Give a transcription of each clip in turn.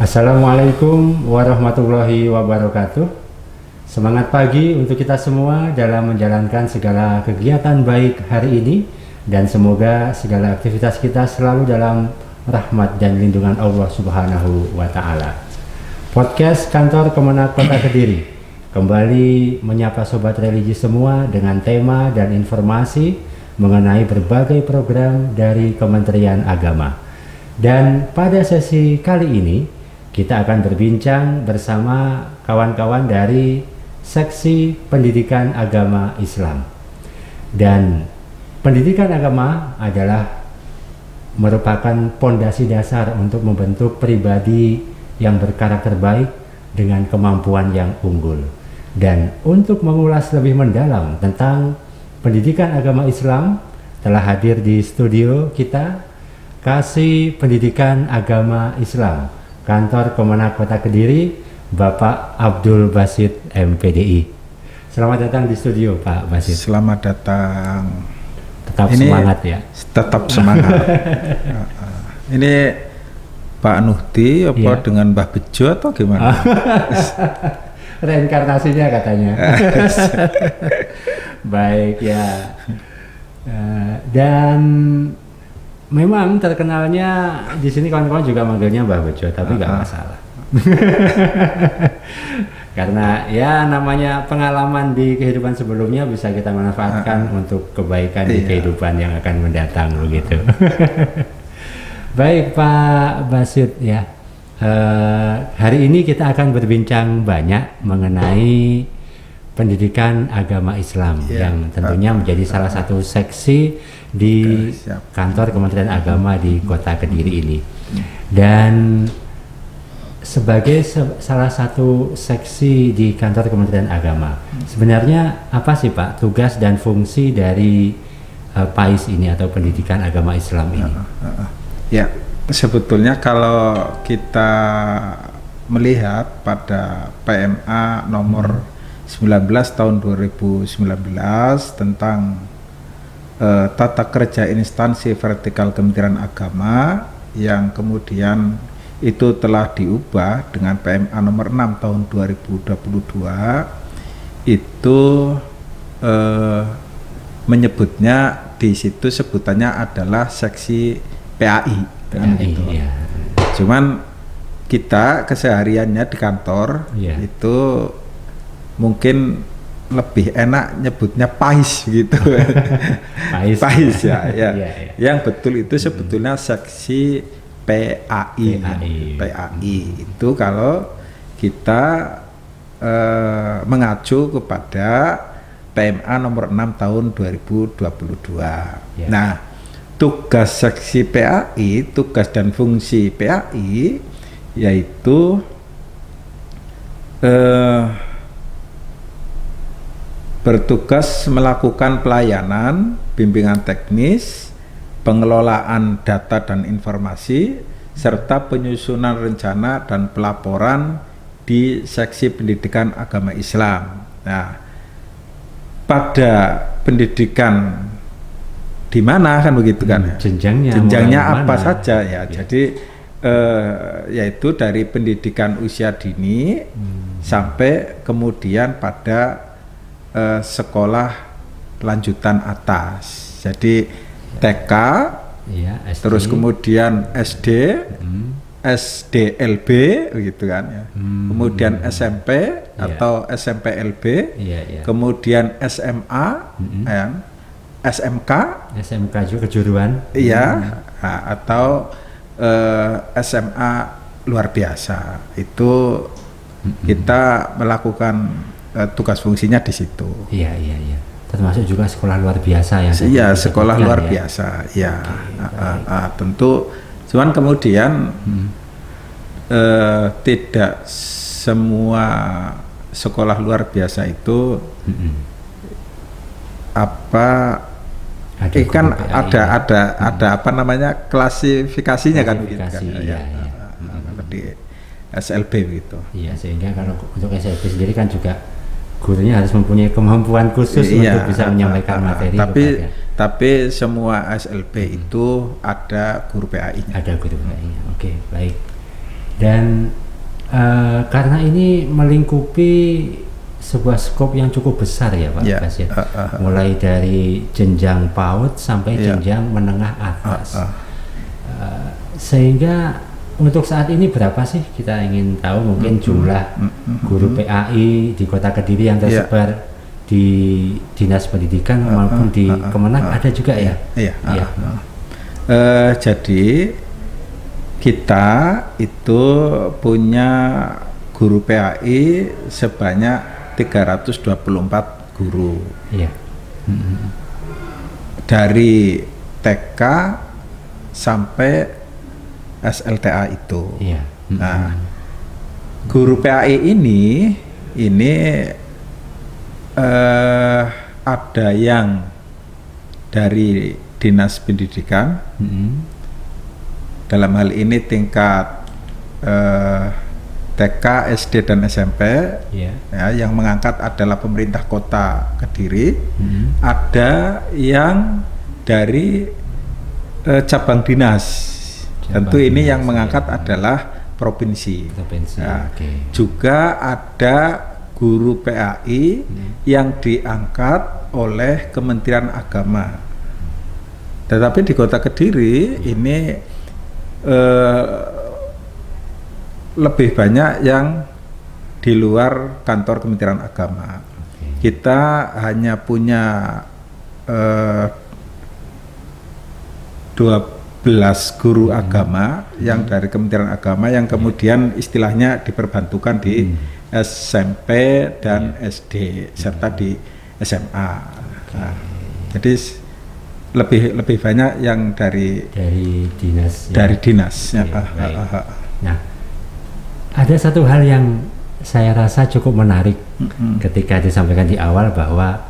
Assalamualaikum warahmatullahi wabarakatuh. Semangat pagi untuk kita semua dalam menjalankan segala kegiatan baik hari ini, dan semoga segala aktivitas kita selalu dalam rahmat dan lindungan Allah Subhanahu wa Ta'ala. Podcast Kantor Kemenak Kota Kediri kembali menyapa sobat religi semua dengan tema dan informasi mengenai berbagai program dari Kementerian Agama. Dan pada sesi kali ini kita akan berbincang bersama kawan-kawan dari Seksi Pendidikan Agama Islam. Dan pendidikan agama adalah merupakan pondasi dasar untuk membentuk pribadi yang berkarakter baik dengan kemampuan yang unggul. Dan untuk mengulas lebih mendalam tentang pendidikan agama Islam, telah hadir di studio kita Kasih Pendidikan Agama Islam Kantor Kemenak Kota Kediri, Bapak Abdul Basit MPDI. Selamat datang di studio, Pak Basit. Selamat datang. Tetap semangat ya. Tetap semangat. Ini Pak Nuhti apa ya, dengan Mbah Bejo atau gimana? Reinkarnasinya katanya. Baik ya. Dan memang terkenalnya di sini kawan-kawan juga manggilnya Mbah Bejo, tapi nggak masalah. Karena ya namanya pengalaman di kehidupan sebelumnya bisa kita manfaatkan untuk kebaikan di kehidupan yang akan mendatang begitu. Baik Pak Basit ya. Hari ini kita akan berbincang banyak mengenai pendidikan agama Islam yang tentunya menjadi salah satu seksi di kantor Kementerian Agama di Kota Kediri ini. Dan sebagai salah satu seksi di kantor Kementerian Agama, sebenarnya apa sih Pak tugas dan fungsi dari PAIS ini atau Pendidikan Agama Islam ini? Ya, sebetulnya kalau kita melihat pada PMA nomor 19 tahun 2019 tentang tata kerja instansi vertikal Kementerian Agama, yang kemudian itu telah diubah dengan PMA nomor 6 tahun 2022, itu menyebutnya di situ sebutannya adalah seksi PAI kan gitu. Ya. Cuman kita kesehariannya di kantor itu mungkin lebih enak nyebutnya PAIS gitu. PAIS ya. Yang betul itu sebetulnya seksi PAI. PAI itu kalau kita mengacu kepada PMA nomor 6 tahun 2022. Nah, tugas seksi PAI, tugas dan fungsi PAI yaitu bertugas melakukan pelayanan, bimbingan teknis, pengelolaan data dan informasi, serta penyusunan rencana dan pelaporan di seksi pendidikan agama Islam. Nah, pada pendidikan di mana kan begitu kan? Jenjangnya apa saja ya. Jadi yaitu dari pendidikan usia dini sampai kemudian pada sekolah lanjutan atas. Jadi TK, terus kemudian SD, SDLB begitu kan ya. Kemudian SMP atau SMPLB, kemudian SMA, SMK juga kejuruan. Atau SMA luar biasa. Itu kita melakukan tugas fungsinya di situ. Iya. Termasuk juga sekolah luar biasa ya. Iya, sekolah luar biasa. Ya. Tentu. Cuman kemudian tidak semua sekolah luar biasa itu ada apa namanya klasifikasinya kan gitu kan. Di SLB gitu. Iya, sehingga kalau untuk SLB sendiri kan juga gurunya harus mempunyai kemampuan khusus untuk bisa menyampaikan materi. Tapi semua SLB itu ada guru PAI-nya. Ada guru PAI. Oke, baik. Dan karena ini melingkupi sebuah skop yang cukup besar ya Pak Bas ya. Mulai dari jenjang PAUD sampai jenjang menengah atas. Sehingga untuk saat ini berapa sih, kita ingin tahu mungkin jumlah guru PAI di Kota Kediri yang tersebar di Dinas Pendidikan maupun di Kemenak ada juga ya? Iya. Jadi kita itu punya guru PAI sebanyak 324 guru. Iya. Dari TK sampai SLTA itu. Iya. Nah, guru PAI ini ada yang dari Dinas Pendidikan, dalam hal ini tingkat TK, SD dan SMP, ya, yang mengangkat adalah pemerintah Kota Kediri. Ada yang dari cabang dinas. Tentu ini yang mengangkat adalah provinsi. Nah, juga ada guru PAI yang diangkat oleh Kementerian Agama. Tetapi di Kota Kediri ini lebih banyak yang di luar kantor Kementerian Agama. Kita hanya punya 12 guru agama yang dari Kementerian Agama yang kemudian istilahnya diperbantukan di SMP dan SD serta di SMA. Nah, jadi lebih banyak yang dari dinas. Dari dinas. Nah, ada satu hal yang saya rasa cukup menarik ketika disampaikan di awal bahwa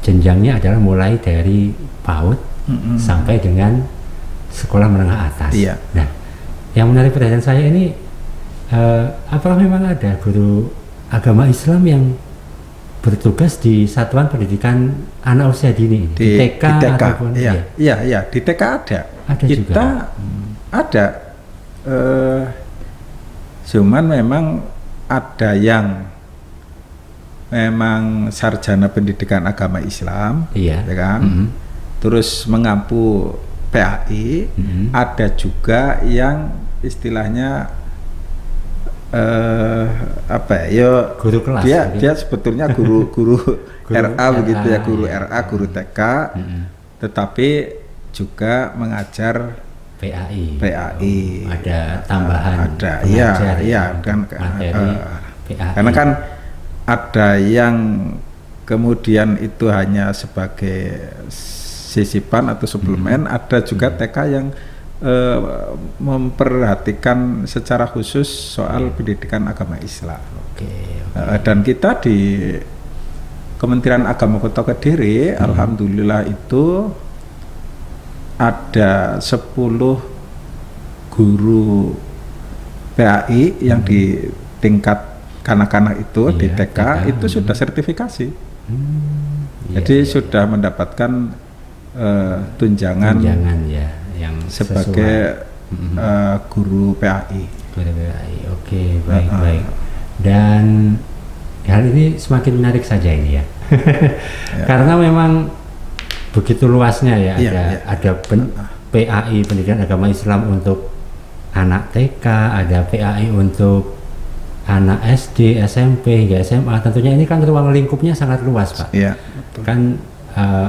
jenjangnya adalah mulai dari PAUD sampai dengan sekolah menengah atas. Iya. Nah, yang menarik perhatian saya ini, apakah memang ada guru agama Islam yang bertugas di satuan pendidikan anak usia dini, di TK ataupun iya, di TK ada. Ada kita juga. Ada. Cuman memang ada yang memang sarjana pendidikan agama Islam, ya kan? Terus mengampu PAI. Ada juga yang istilahnya guru kelas. Dia sebetulnya guru RA begitu ya, guru RA, guru TK, tetapi juga mengajar PAI. Ada tambahan kan materi PAI. Karena kan ada yang kemudian itu hanya sebagai sisipan atau suplemen, ada juga TK yang memperhatikan secara khusus soal pendidikan agama Islam. Dan kita di Kementerian Agama Kota Kediri, alhamdulillah itu ada 10 guru PAI yang di tingkat kanak-kanak itu di TK itu sudah sertifikasi. Jadi sudah mendapatkan tunjangan yang sebagai guru PAI. Oke, baik. Dan hal ini semakin menarik saja ini ya. Karena memang begitu luasnya ya, ada PAI pendidikan agama Islam untuk anak TK, ada PAI untuk anak SD, SMP hingga SMA. Tentunya ini kan ruang lingkupnya sangat luas, Pak. Iya, betul. Kan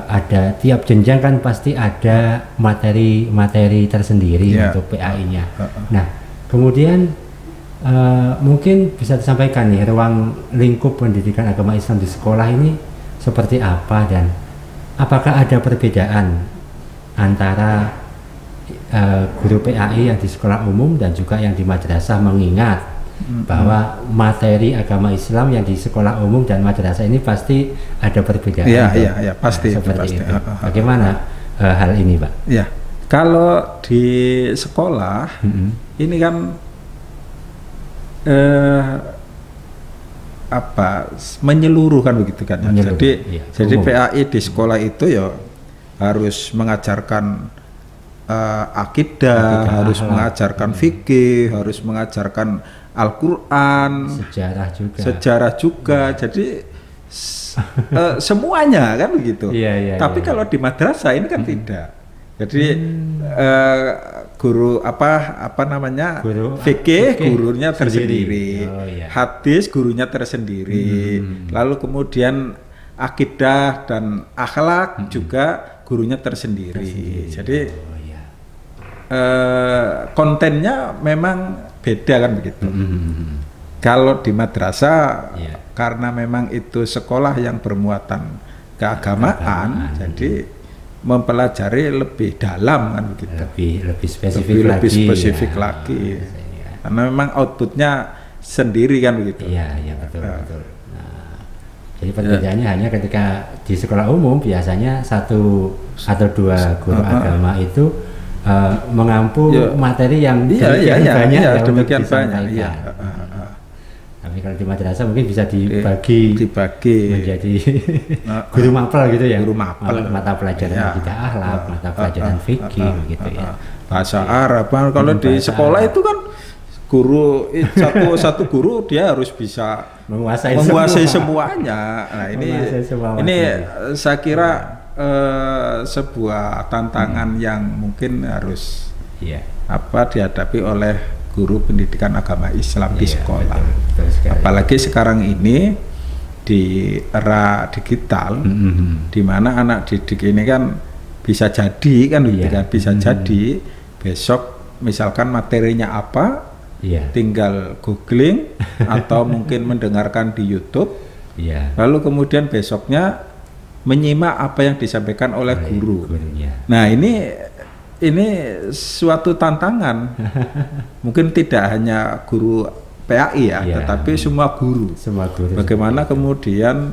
ada tiap jenjang kan pasti ada materi tersendiri untuk PAI-nya. Nah, kemudian mungkin bisa disampaikan nih ruang lingkup pendidikan agama Islam di sekolah ini seperti apa, dan apakah ada perbedaan antara guru PAI yang di sekolah umum dan juga yang di madrasah, mengingat bahwa materi agama Islam yang di sekolah umum dan madrasah ini pasti ada perbedaan. Iya, pasti. Seperti itu. Bagaimana hal ini, Pak? Ya, kalau di sekolah ini kan menyeluruh kan begitu kan. Jadi PAI di sekolah itu ya harus mengajarkan akidah, harus mengajarkan fikih, harus mengajarkan Al-Quran, sejarah juga. Jadi semuanya kan begitu. Tapi kalau di madrasah ini kan tidak. Jadi guru apa namanya, fikih gurunya tersendiri, hadis gurunya tersendiri, lalu kemudian akidah dan akhlak juga gurunya tersendiri. Jadi kontennya memang beda kan begitu. Kalau di madrasah karena memang itu sekolah yang bermuatan keagamaan, jadi mempelajari lebih dalam kan begitu. Lebih spesifik lagi. Karena memang outputnya sendiri kan begitu. Iya betul. Jadi perbedaannya hanya ketika di sekolah umum biasanya satu atau dua guru agama itu mengampu materi yang banyak demikian banyak. Tapi kalau di madrasah mungkin bisa dibagi menjadi guru mapel gitu ya. Guru mapel, mata pelajaran akidah akhlak, mata pelajaran fikih gitu ya. Bahasa Arab. Kalau di sekolah itu kan guru satu guru dia harus bisa menguasai semuanya. Nah, ini saya kira sebuah tantangan yang mungkin harus dihadapi oleh guru pendidikan agama Islam di sekolah. Betul apalagi sekarang ini di era digital, di mana anak didik ini kan bisa jadi kan, bisa jadi besok misalkan materinya apa, tinggal googling atau mungkin mendengarkan di YouTube, lalu kemudian besoknya menyimak apa yang disampaikan oleh guru. Nah ini suatu tantangan. Mungkin tidak hanya guru PAI tetapi semua guru. Bagaimana kemudian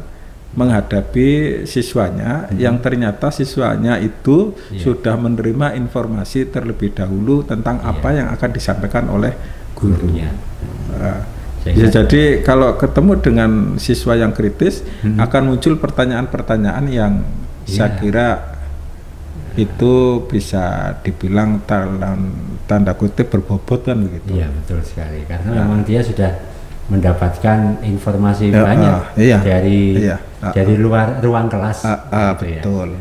menghadapi siswanya yang ternyata siswanya itu sudah menerima informasi terlebih dahulu tentang apa yang akan disampaikan oleh gurunya. Jadi kalau ketemu dengan siswa yang kritis akan muncul pertanyaan-pertanyaan yang saya kira itu bisa dibilang tanda kutip berbobot kan begitu. Iya betul sekali, karena memang dia sudah mendapatkan informasi banyak dari luar ruang kelas. Betul.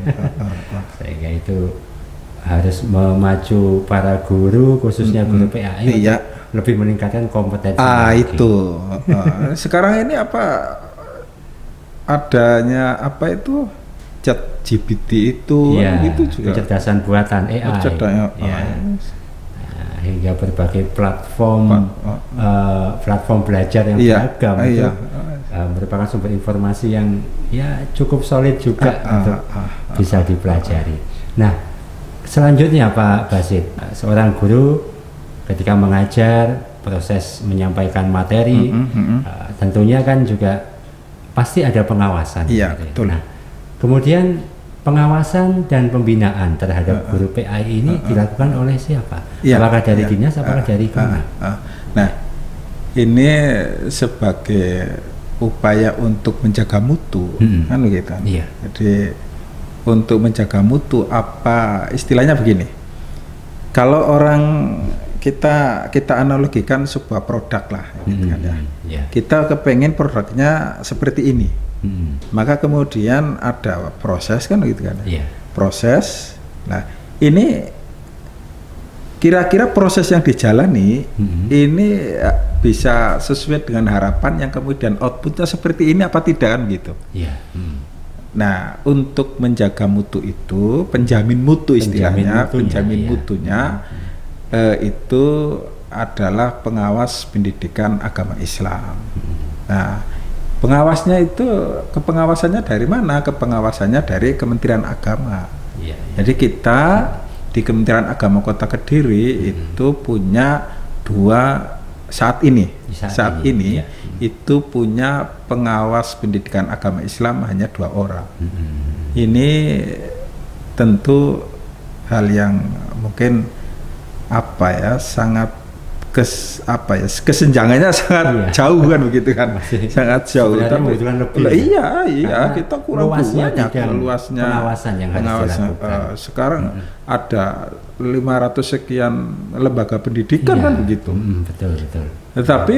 Sehingga itu harus memacu para guru, khususnya guru PAI lebih meningkatkan kompetensi. Itu sekarang ini adanya Chat GPT itu juga kecerdasan buatan AI. Hingga berbagai platform belajar yang beragam itu merupakan sumber informasi yang cukup solid juga untuk bisa dipelajari. Nah, selanjutnya Pak Basit, seorang guru ketika mengajar, proses menyampaikan materi tentunya kan juga pasti ada pengawasan. Betul. Nah, kemudian pengawasan dan pembinaan terhadap guru PAI ini dilakukan oleh siapa? Apakah dari dinas, apakah dari mana? Nah, ini sebagai upaya untuk menjaga mutu, kan begitu. Jadi untuk menjaga mutu istilahnya begini. Kalau orang kita analogikan sebuah produk lah, gitu kan ya. Kita kepengen produknya seperti ini. Maka kemudian ada proses kan gitu kan, proses. Nah ini kira-kira proses yang dijalani ini bisa sesuai dengan harapan yang kemudian outputnya seperti ini apa tidak kan gitu. Nah untuk menjaga mutu itu, penjamin mutu istilahnya, penjamin mutunya itu adalah pengawas pendidikan agama Islam. Nah Pengawasnya itu, kepengawasannya dari mana? Kepengawasannya dari Kementerian Agama. Jadi kita di Kementerian Agama Kota Kediri itu punya saat ini itu punya pengawas pendidikan agama Islam hanya 2 orang. Ini tentu hal yang mungkin sangat kesenjangannya sangat jauh kan begitu kan. Sangat jauh. Tapi iya kita kurang banyak luasnya pengawasan yang harus dilakukan. Sekarang ada 500 sekian lembaga pendidikan kan begitu. Betul. Tetapi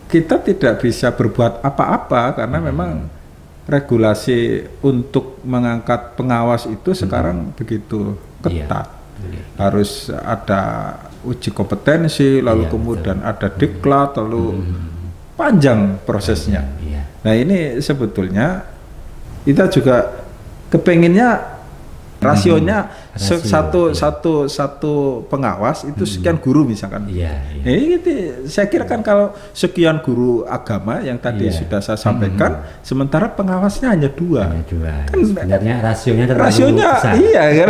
kita tidak bisa berbuat apa-apa karena memang regulasi untuk mengangkat pengawas itu sekarang begitu ketat. Harus ada uji kompetensi, lalu kemudian ada diklat, lalu panjang prosesnya. Nah ini sebetulnya kita juga kepenginnya rasionya satu pengawas itu sekian guru misalkan. Ini saya kira kan kalau sekian guru agama yang tadi sudah saya sampaikan, sementara pengawasnya hanya dua. Kan sebenarnya rasionya besar. Iya kan.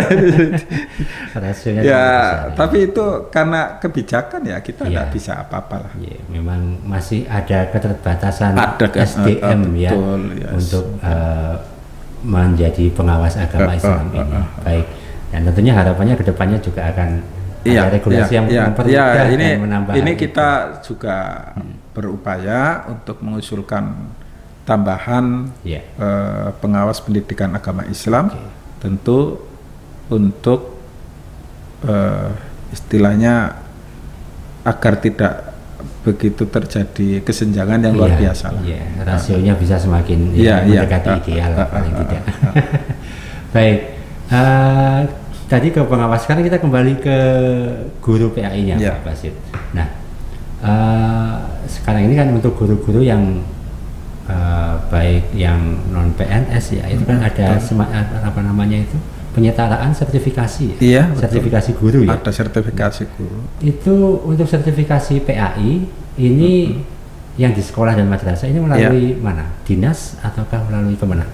Rasionya besar. Tapi itu karena kebijakan ya kita tidak bisa apa-apa lah. Memang masih ada keterbatasan SDM untuk menjadi pengawas agama Islam ini. Baik. Dan tentunya harapannya kedepannya juga akan ada regulasi yang mempermudah dan menambah. Ini kita juga berupaya untuk mengusulkan tambahan pengawas pendidikan agama Islam, tentu untuk istilahnya agar tidak begitu terjadi kesenjangan yang luar biasa. Rasionya bisa semakin mendekati ideal paling tidak. Baik, tadi ke pengawas, sekarang kita kembali ke guru PAI-nya Pak Basit. Nah, sekarang ini kan untuk guru-guru yang baik yang non PNS itu kan ada apa namanya itu penyetaraan sertifikasi sertifikasi guru ada sertifikasi guru itu. Untuk sertifikasi PAI ini yang di sekolah dan madrasah ini melalui mana, dinas ataukah melalui Kemenang?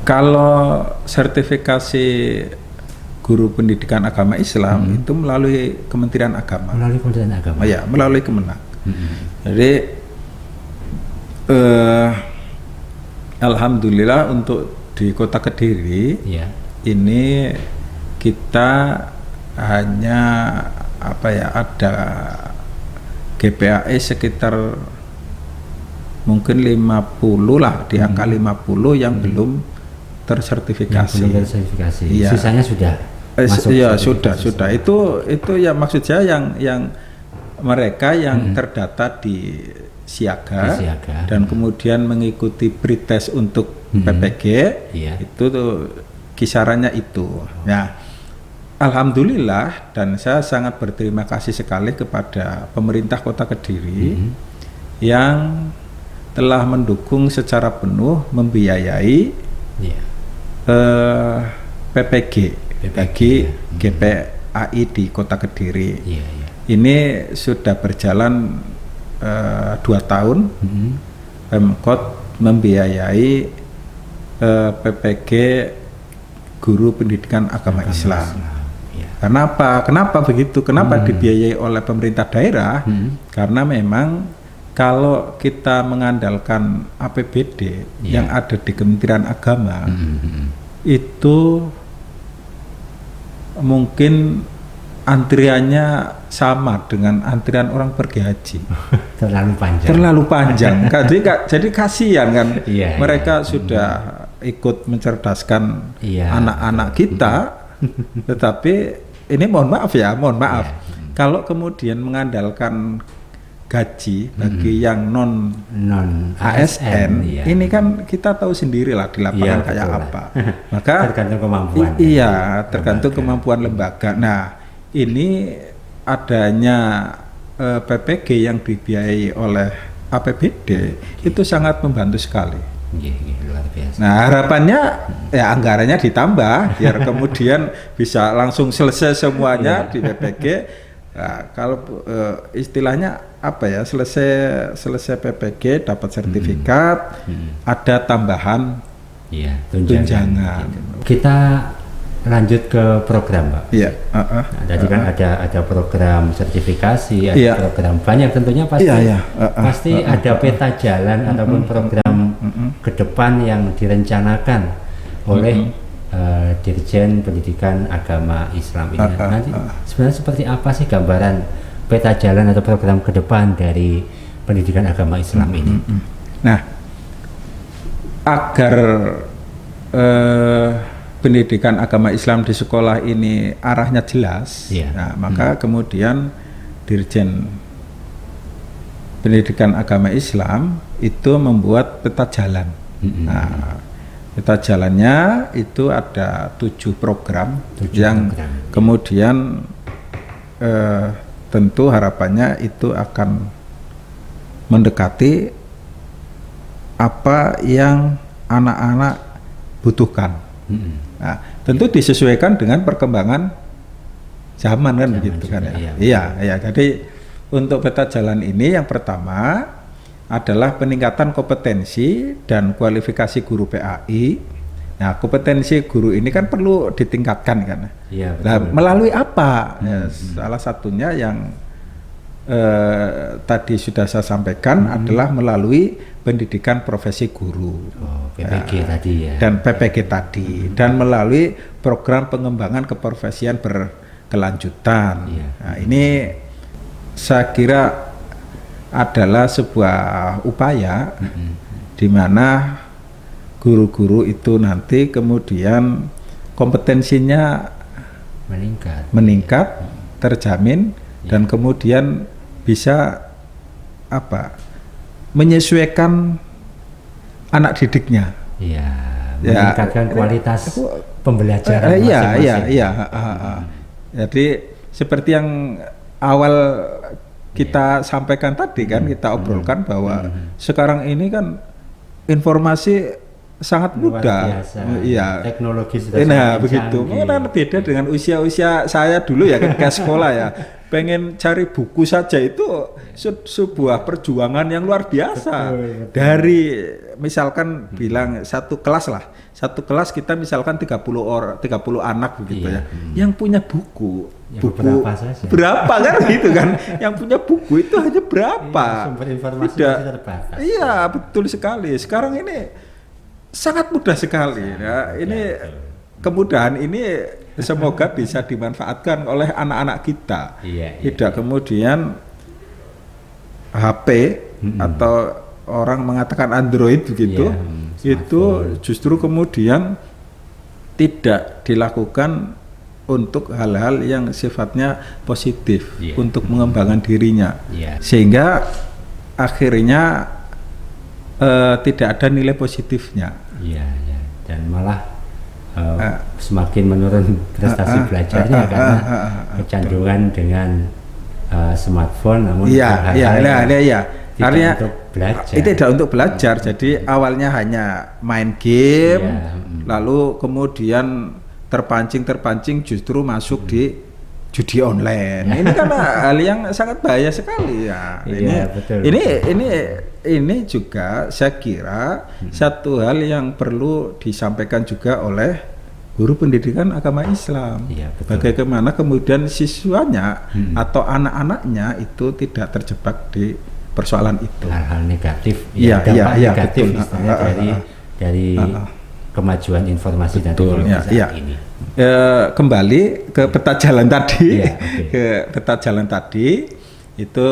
Kalau sertifikasi guru pendidikan agama Islam itu melalui Kementerian Agama. Melalui Kementerian Agama. Melalui Kemenang. Jadi alhamdulillah untuk di Kota Kediri ini kita hanya ada GPAI sekitar mungkin 50 lah, di angka 50 yang belum tersertifikasi. Sisanya sudah masuk. Sudah. Itu ya maksud saya yang mereka yang terdata di siaga dan kemudian mengikuti pretest untuk PPG itu tuh kisarannya itu. Nah, alhamdulillah dan saya sangat berterima kasih sekali kepada pemerintah Kota Kediri yang telah mendukung secara penuh membiayai PPG bagi GPAI di Kota Kediri. Ini sudah berjalan 2 tahun. Pemkot membiayai PPG guru pendidikan agama Islam. Karena apa? Kenapa begitu? Kenapa dibiayai oleh pemerintah daerah? Karena memang kalau kita mengandalkan APBD yang ada di Kementerian Agama itu mungkin antriannya sama dengan antrian orang pergi haji. Terlalu panjang. Jadi kasihan kan. Mereka sudah ikut mencerdaskan anak-anak kita, tetapi ini mohon maaf. Kalau kemudian mengandalkan gaji bagi yang non ASN, ini kan kita tahu sendirilah di lapangan kayak apa. Maka tergantung kemampuan. Tergantung kemampuan lembaga. Nah, ini adanya PPG yang dibiayai oleh APBD itu sangat membantu sekali. Luar biasa. Nah, harapannya ya anggarannya ditambah biar kemudian bisa langsung selesai semuanya di PPG. Nah, kalau istilahnya selesai PPG dapat sertifikat, ada tambahan tunjangan. Kita lanjut ke program, Pak. Tadi kan ada program sertifikasi, ada program banyak tentunya pasti ada peta jalan ataupun program ke depan yang direncanakan oleh Dirjen Pendidikan Agama Islam ini. Nanti sebenarnya seperti apa sih gambaran peta jalan atau program ke depan dari pendidikan agama Islam ini. Nah, agar pendidikan agama Islam di sekolah ini arahnya jelas, nah, maka kemudian Dirjen Pendidikan Agama Islam itu membuat peta jalan. Nah, peta jalannya itu ada 7 program yang kemudian tentu harapannya itu akan mendekati apa yang anak-anak butuhkan. Nah, tentu disesuaikan dengan perkembangan zaman kan begitu kan ya. Iya. Jadi untuk peta jalan ini yang pertama adalah peningkatan kompetensi dan kualifikasi guru PAI. Nah, kompetensi guru ini kan perlu ditingkatkan kan. Iya, betul. Nah, melalui apa? Ya, salah satunya yang tadi sudah saya sampaikan adalah melalui pendidikan profesi guru, PPG tadi ya, dan PPG tadi, dan melalui program pengembangan keprofesian berkelanjutan. Nah, ini saya kira adalah sebuah upaya di mana guru-guru itu nanti kemudian kompetensinya meningkat, terjamin, dan kemudian bisa menyesuaikan anak didiknya. Meningkatkan kualitas pembelajaran masing-masing. Jadi seperti yang awal kita sampaikan tadi kan, kita obrolkan bahwa sekarang ini kan informasi sangat mudah. Teknologi sudah begitu. Karena beda dengan usia-usia saya dulu ya ketika sekolah ya. Pengen cari buku saja itu sebuah perjuangan yang luar biasa. Betul. Dari misalkan bilang satu kelas kita misalkan 30 anak begitu ya. Yang punya buku berapa kan gitu kan. Yang punya buku itu hanya berapa? Sumber informasi terbatas. Iya, betul sekali. Sekarang ini sangat mudah sekali ya. Ini kemudahan ini semoga bisa dimanfaatkan oleh anak-anak kita. Tidak kemudian HP atau orang mengatakan Android begitu, itu justru kemudian tidak dilakukan untuk hal-hal yang sifatnya positif, untuk mengembangkan dirinya, sehingga akhirnya tidak ada nilai positifnya. Dan malah semakin menurun prestasi belajarnya karena kecanduan dengan smartphone, namun artinya untuk belajar. Itu tidak untuk belajar. Jadi awalnya hanya main game, lalu kemudian terpancing justru masuk di judi online. Ini kan hal yang sangat bahaya sekali ya. Ini juga saya kira satu hal yang perlu disampaikan juga oleh guru pendidikan agama Islam. Bagaimana kemudian siswanya atau anak-anaknya itu tidak terjebak di persoalan itu. Hal-hal negatif, dampak negatif dari kemajuan informasi dan teknologi saat ini. Kembali ke peta jalan tadi, ke peta jalan tadi itu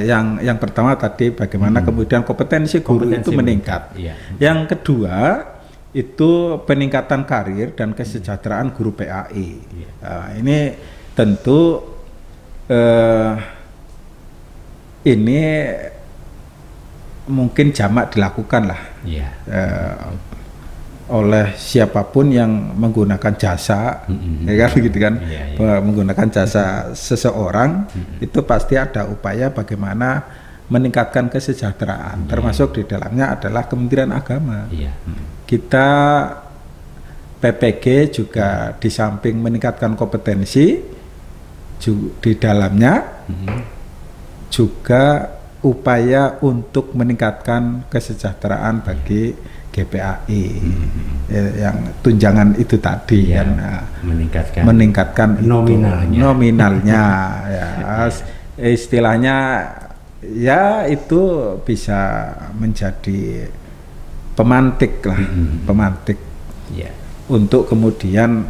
yang pertama tadi bagaimana kemudian kompetensi guru itu meningkat. Yang kedua itu peningkatan karir dan kesejahteraan guru PAI. Ini tentu ini mungkin jamak dilakukan lah oleh siapapun yang menggunakan jasa, ya kan begitu kan, menggunakan jasa seseorang, itu pasti ada upaya bagaimana meningkatkan kesejahteraan, termasuk di dalamnya adalah Kementerian Agama. Kita PPG juga di samping meningkatkan kompetensi, di dalamnya juga upaya untuk meningkatkan kesejahteraan bagi GPAI, yang tunjangan itu tadi kan, meningkatkan nominalnya ya, istilahnya ya itu bisa menjadi pemantik lah, pemantik untuk kemudian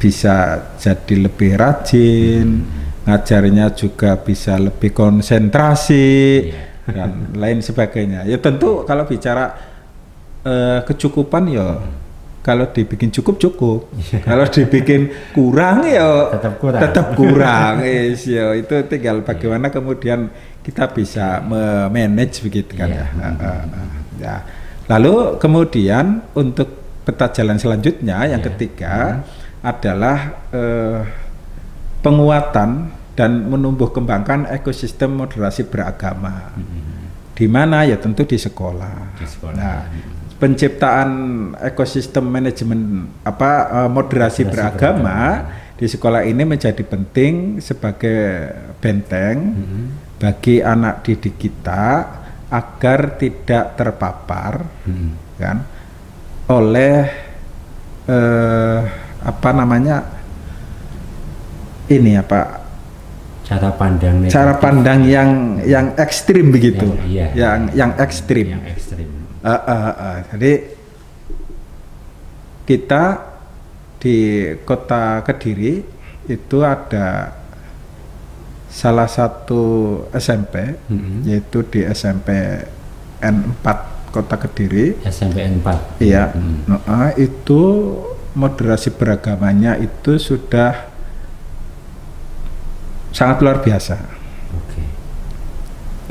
bisa jadi lebih rajin, ngajarnya juga bisa lebih konsentrasi dan lain sebagainya. Ya tentu kalau bicara kecukupan ya kalau dibikin cukup, kalau dibikin kurang ya tetap kurang. Ya, itu tinggal bagaimana kemudian kita bisa memanage begitu kan ya. Ya. Lalu kemudian untuk peta jalan selanjutnya yang ketiga adalah penguatan dan menumbuh kembangkan ekosistem moderasi beragama. Di mana ya tentu di sekolah. Nah, penciptaan ekosistem manajemen moderasi beragama di sekolah ini menjadi penting sebagai benteng bagi anak didik kita agar tidak terpapar kan oleh cara pandang yang ekstrim begitu, yang ekstrim. Jadi kita di Kota Kediri itu ada salah satu SMP, yaitu di SMP N4 Kota Kediri. SMP N4. Iya. Itu moderasi beragamanya itu sudah sangat luar biasa.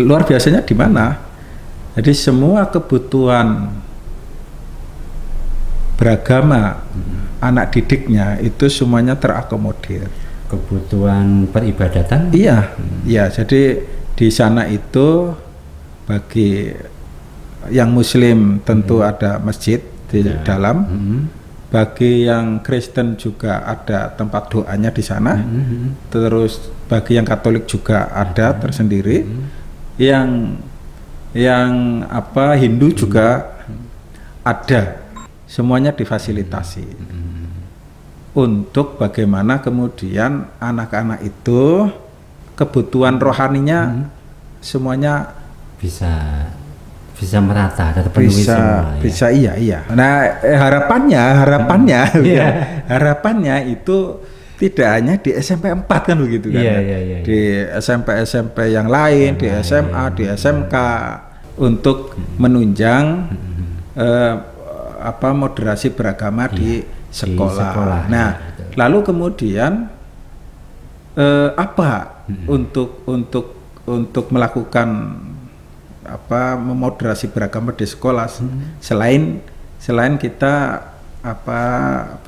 Luar biasanya di mana? Jadi semua kebutuhan beragama anak didiknya itu semuanya terakomodir. Kebutuhan peribadatan? Iya, iya. Jadi di sana itu bagi yang Muslim tentu ada masjid di dalam. Bagi yang Kristen juga ada tempat doanya di sana. Terus bagi yang Katolik juga ada tersendiri. Yang Hindu juga ada, semuanya difasilitasi untuk bagaimana kemudian anak-anak itu kebutuhan rohaninya semuanya bisa merata, terpenuhi semua. Bisa iya. Nah harapannya itu tidak hanya di SMP 4 kan begitu kan. Di SMP yang lain, di SMA, di SMK untuk menunjang moderasi beragama di sekolah. Nah, lalu kemudian untuk melakukan memoderasi beragama di sekolah selain kita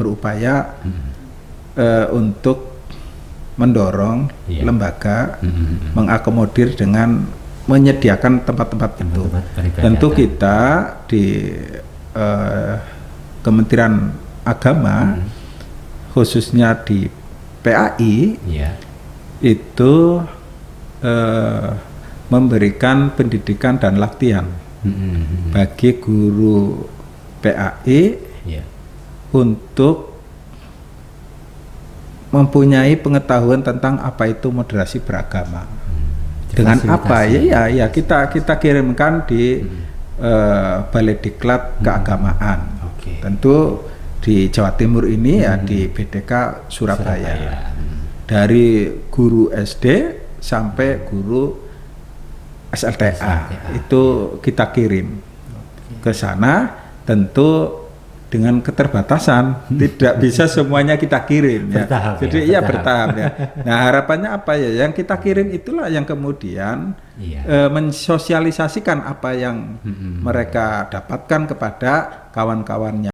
berupaya untuk mendorong lembaga mengakomodir dengan menyediakan tempat-tempat itu. Tentu kita di Kementerian Agama khususnya di PAI itu memberikan pendidikan dan latihan bagi guru PAI untuk mempunyai pengetahuan tentang apa itu moderasi beragama. Dengan apa ya kita kirimkan di Balai Diklat Keagamaan. Tentu di Jawa Timur ini ya di BDK Surabaya. Dari guru SD sampai guru SLTA itu kita kirim ke sana. Tentu dengan keterbatasan tidak bisa semuanya kita kirim ya. Jadi bertahap ya. Nah, harapannya apa ya? Yang kita kirim itulah yang kemudian mensosialisasikan apa yang mereka dapatkan kepada kawan-kawannya